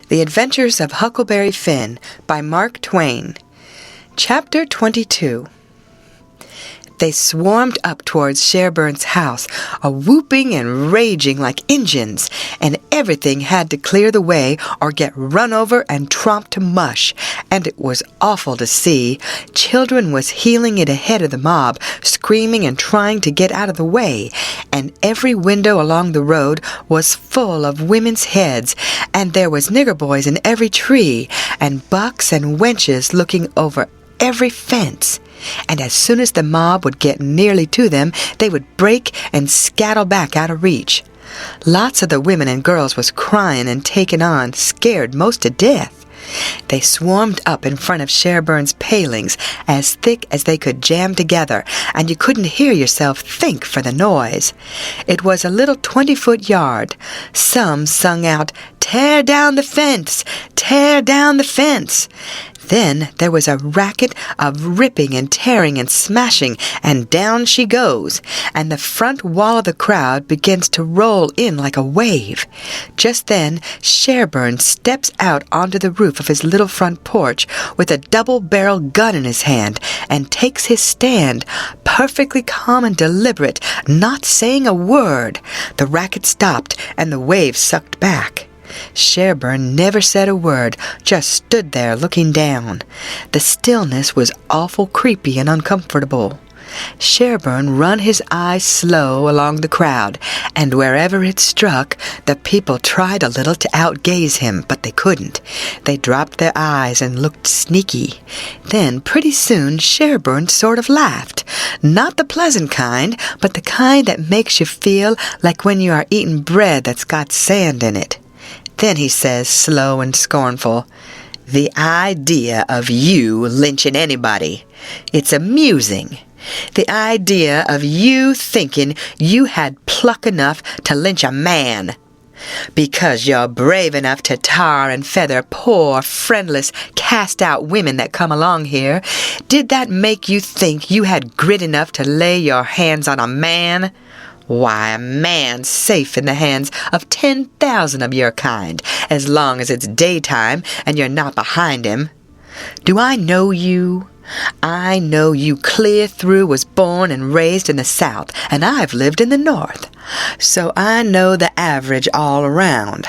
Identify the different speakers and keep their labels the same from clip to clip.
Speaker 1: The Adventures of Huckleberry Finn by Mark Twain. Chapter 22. They swarmed up towards Sherburne's house, a-whooping and raging like Injuns, and everything had to clear the way or get run over and tromped to mush, and it was awful to see. Children was heeling it ahead of the mob, screaming and trying to get out of the way, and every window along the road was full of women's heads, and there was nigger boys in every tree, and bucks and wenches looking over every fence. And as soon as the mob would get nearly to them, they would break and scattle back out of reach. Lots of the women and girls was crying and taking on, scared most to death. They swarmed up in front of Sherburne's palings, as thick as they could jam together, and you couldn't hear yourself think for the noise. It was a little 20-foot yard. Some sung out, "Tear down the fence! Tear down the fence!" Then there was a racket of ripping and tearing and smashing, and down she goes, and the front wall of the crowd begins to roll in like a wave. Just then Sherburne steps out onto the roof of his little front porch with a double-barreled gun in his hand and takes his stand, perfectly calm and deliberate, not saying a word. The racket stopped, and the wave sucked back. Sherburne never said a word, just stood there looking down. The stillness was awful creepy and uncomfortable. Sherburne run his eyes slow along the crowd, and wherever it struck, the people tried a little to outgaze him, but they couldn't. They dropped their eyes and looked sneaky. Then pretty soon Sherburne sort of laughed. Not the pleasant kind, but the kind that makes you feel like when you are eating bread that's got sand in it. Then he says, slow and scornful, "The idea of you lynching anybody. It's amusing. The idea of you thinking you had pluck enough to lynch a man. Because you're brave enough to tar and feather poor, friendless, cast-out women that come along here. Did that make you think you had grit enough to lay your hands on a man? Why, a man's safe in the hands of 10,000 of your kind, as long as it's daytime and you're not behind him. Do I know you? I know you clear through was born and raised in the South, and I've lived in the North. So I know the average all around.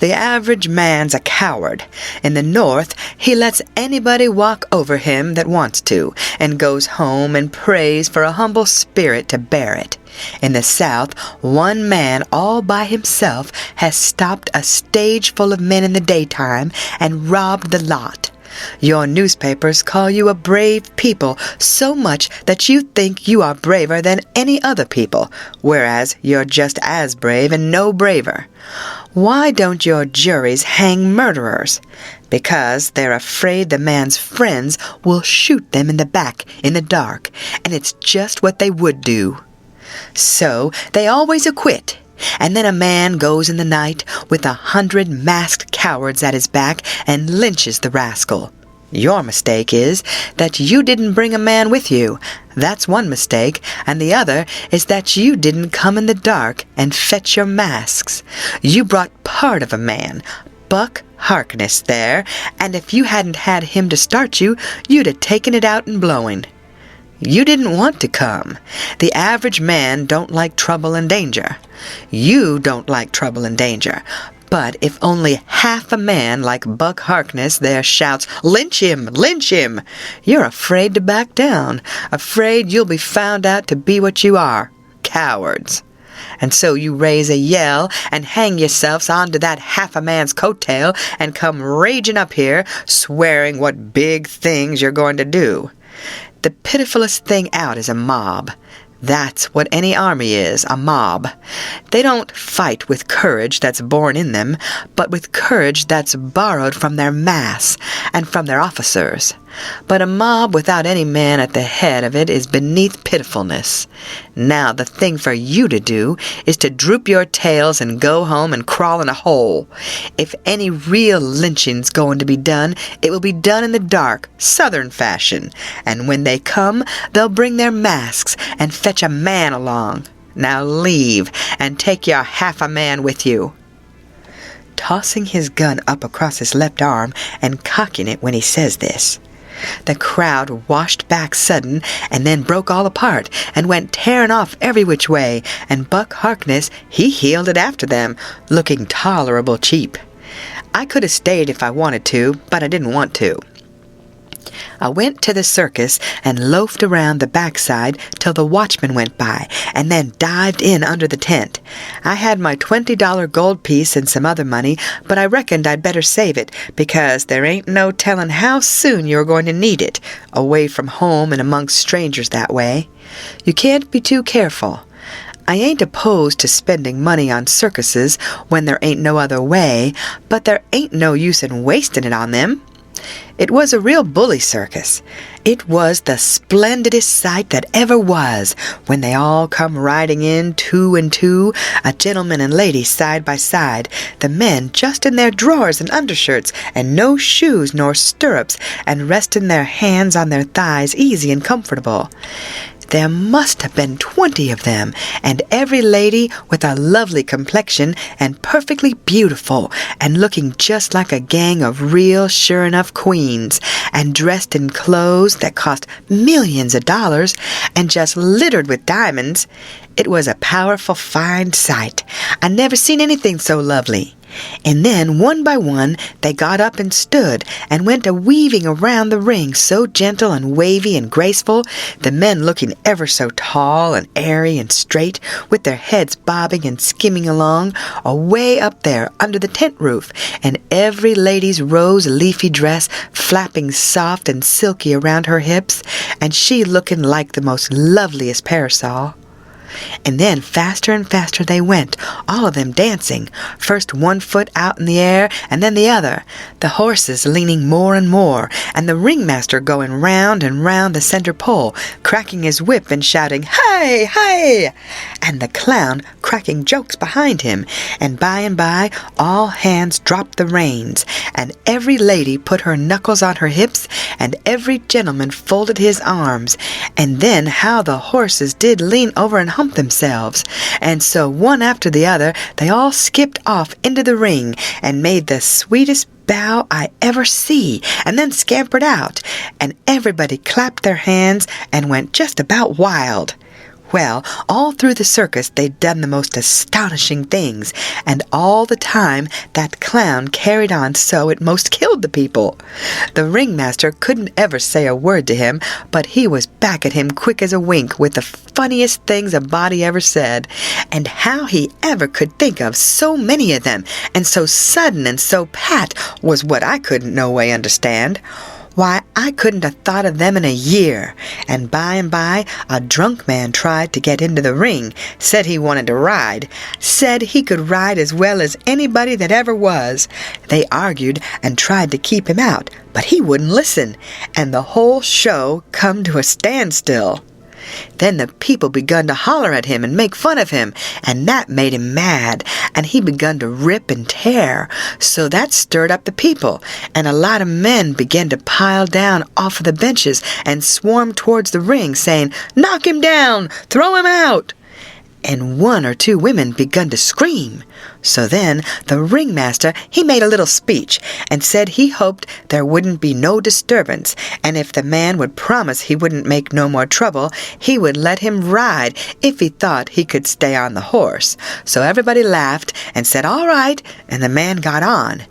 Speaker 1: The average man's a coward. In the North, he lets anybody walk over him that wants to, and goes home and prays for a humble spirit to bear it. In the South, one man all by himself has stopped a stage full of men in the daytime and robbed the lot. Your newspapers call you a brave people so much that you think you are braver than any other people, whereas you're just as brave and no braver. Why don't your juries hang murderers? Because they're afraid the man's friends will shoot them in the back in the dark, and it's just what they would do. So they always acquit. And then a man goes in the night with 100 masked cowards at his back and lynches the rascal. Your mistake is that you didn't bring a man with you. That's one mistake, and the other is that you didn't come in the dark and fetch your masks. You brought part of a man, Buck Harkness, there, and if you hadn't had him to start you, you'd have taken it out in blowing. You didn't want to come. The average man don't like trouble and danger. You don't like trouble and danger. But if only half a man like Buck Harkness there shouts, "Lynch him! Lynch him!" you're afraid to back down, afraid you'll be found out to be what you are, cowards. And so you raise a yell and hang yourselves onto that half a man's coattail and come raging up here, swearing what big things you're going to do. The pitifulest thing out is a mob. That's what any army is, a mob. They don't fight with courage that's born in them, but with courage that's borrowed from their mass and from their officers. But a mob without any man at the head of it is beneath pitifulness. Now the thing for you to do is to droop your tails and go home and crawl in a hole. If any real lynching's going to be done, it will be done in the dark, Southern fashion. And when they come, they'll bring their masks and fetch a man along. Now leave, and take your half a man with you. tossing his gun up across his left arm and cocking it when he says this. The crowd washed back sudden and then broke all apart and went tearing off every which way, and Buck Harkness, he heeled it after them, looking tolerable cheap. I could have stayed if I wanted to, but I didn't want to. I went to the circus and loafed around the backside till the watchman went by, and then dived in under the tent. I had my $20 gold piece and some other money, but I reckoned I'd better save it, because there ain't no telling how soon you're going to need it, away from home and amongst strangers that way. You can't be too careful. I ain't opposed to spending money on circuses when there ain't no other way, but there ain't no use in wasting it on them. It was a real bully circus. It was the splendidest sight that ever was, when they all come riding in 2 and 2, a gentleman and lady side by side, the men just in their drawers and undershirts, and no shoes nor stirrups, and resting their hands on their thighs easy and comfortable. There must have been 20 of them, and every lady with a lovely complexion and perfectly beautiful, and looking just like a gang of real sure-enough queens, and dressed in clothes that cost millions of dollars, and just littered with diamonds. It was a powerful fine sight. I never seen anything so lovely. And then, one by one, they got up and stood, and went a-weaving around the ring, so gentle and wavy and graceful, the men looking ever so tall and airy and straight, with their heads bobbing and skimming along, away up there under the tent roof, and every lady's rose leafy dress flapping soft and silky around her hips, and she looking like the most loveliest parasol. And then faster and faster they went, all of them dancing, first one foot out in the air and then the other, the horses leaning more and more, and the ringmaster going round and round the center pole, cracking his whip and shouting, "Hi, hi!" and the clown cracking jokes behind him, and by all hands dropped the reins, and every lady put her knuckles on her hips, and every gentleman folded his arms, and then how the horses did lean over and hump themselves, and so one after the other they all skipped off into the ring and made the sweetest bow I ever see, and then scampered out, and everybody clapped their hands and went just about wild. Well, all through the circus they'd done the most astonishing things, and all the time that clown carried on so it most killed the people. The ringmaster couldn't ever say a word to him, but he was back at him quick as a wink with the funniest things a body ever said, and how he ever could think of so many of them, and so sudden and so pat, was what I couldn't no way understand. Why, I couldn't have thought of them in a year, and by a drunk man tried to get into the ring, said he wanted to ride, said he could ride as well as anybody that ever was. They argued and tried to keep him out, but he wouldn't listen, and the whole show come to a standstill. Then the people begun to holler at him and make fun of him, and that made him mad, and he begun to rip and tear. So that stirred up the people, and a lot of men began to pile down off of the benches and swarm towards the ring, saying, "Knock him down! Throw him out!" And 1 or 2 women begun to scream. So then the ringmaster, he made a little speech, and said he hoped there wouldn't be no disturbance, and if the man would promise he wouldn't make no more trouble, he would let him ride if he thought he could stay on the horse. So everybody laughed and said all right, and the man got on.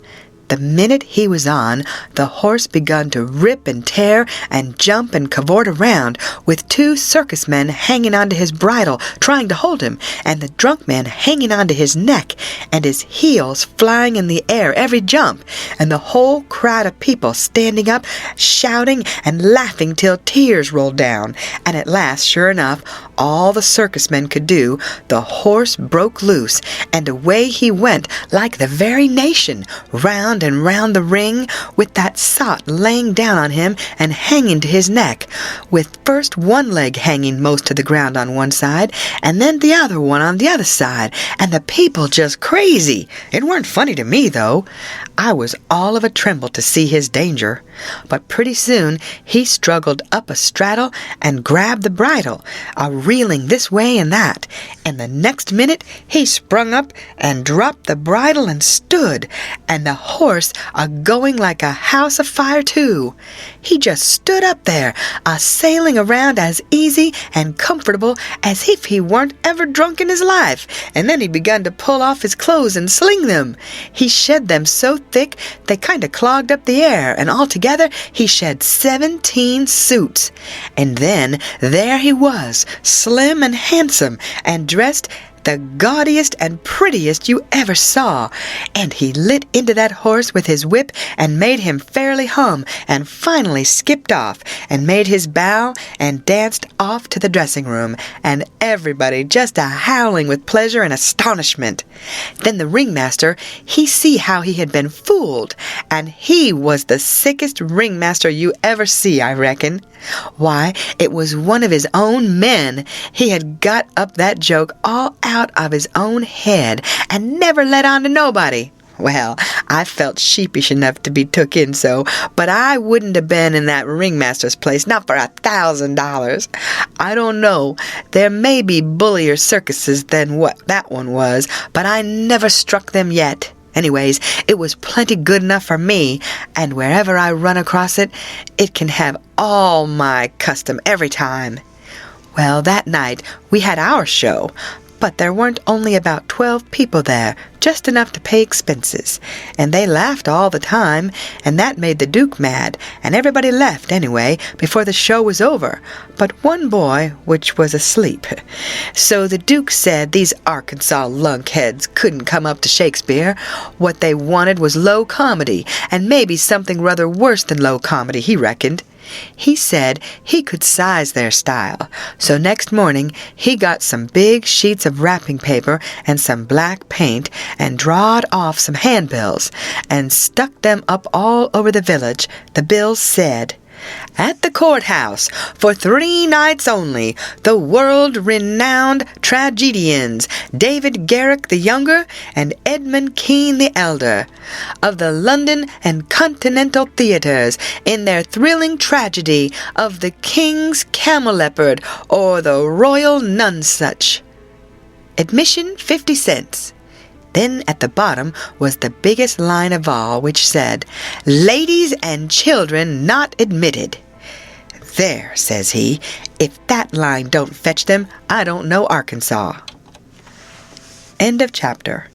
Speaker 1: The minute he was on, the horse begun to rip and tear and jump and cavort around, with 2 circus men hanging onto his bridle, trying to hold him, and the drunk man hanging onto his neck, and his heels flying in the air every jump, and the whole crowd of people standing up, shouting and laughing till tears rolled down, and at last, sure enough, all the circus men could do, the horse broke loose, and away he went like the very nation, round and round the ring, with that sot laying down on him and hanging to his neck, with first one leg hanging most to the ground on one side, and then the other one on the other side, and the people just crazy. It weren't funny to me, though. I was all of a tremble to see his danger. But pretty soon he struggled up a straddle and grabbed the bridle, a reeling this way and that, and the next minute he sprung up and dropped the bridle and stood, and the horse a-going like a house afire too. He just stood up there, a-sailing around as easy and comfortable as if he weren't ever drunk in his life, and then he begun to pull off his clothes and sling them. He shed them so thick they kind of clogged up the air, and altogether he shed 17 suits. And then there he was, slim and handsome, and dressed the gaudiest and prettiest you ever saw, and he lit into that horse with his whip and made him fairly hum, and finally skipped off and made his bow and danced off to the dressing room, and everybody just a-howling with pleasure and astonishment. Then the ringmaster, he see how he had been fooled, and he was the sickest ringmaster you ever see, I reckon. Why, it was one of his own men. He had got up that joke all out of his own head and never let on to nobody. Well, I felt sheepish enough to be took in so, but I wouldn't have been in that ringmaster's place, not for $1,000. I don't know, there may be bullier circuses than what that one was, but I never struck them yet. Anyways, it was plenty good enough for me, and wherever I run across it, it can have all my custom every time. Well, that night we had our show, but there weren't only about 12 people there, just enough to pay expenses, and they laughed all the time, and that made the Duke mad, and everybody left anyway before the show was over, but one boy which was asleep. So the Duke said these Arkansas lunkheads couldn't come up to Shakespeare. What they wanted was low comedy, and maybe something rather worse than low comedy, he reckoned. He said he could size their style, so next morning he got some big sheets of wrapping paper and some black paint and drawed off some handbills and stuck them up all over the village. The bills said, "At the courthouse, for 3 nights only, the world-renowned tragedians, David Garrick the Younger and Edmund Kean the Elder, of the London and Continental theatres, in their thrilling tragedy of the King's Camelopard or the Royal Nonsuch. Admission 50 cents. Then at the bottom was the biggest line of all, which said, "Ladies and children not admitted." "There," says he, "if that line don't fetch them, I don't know Arkansas." End of chapter.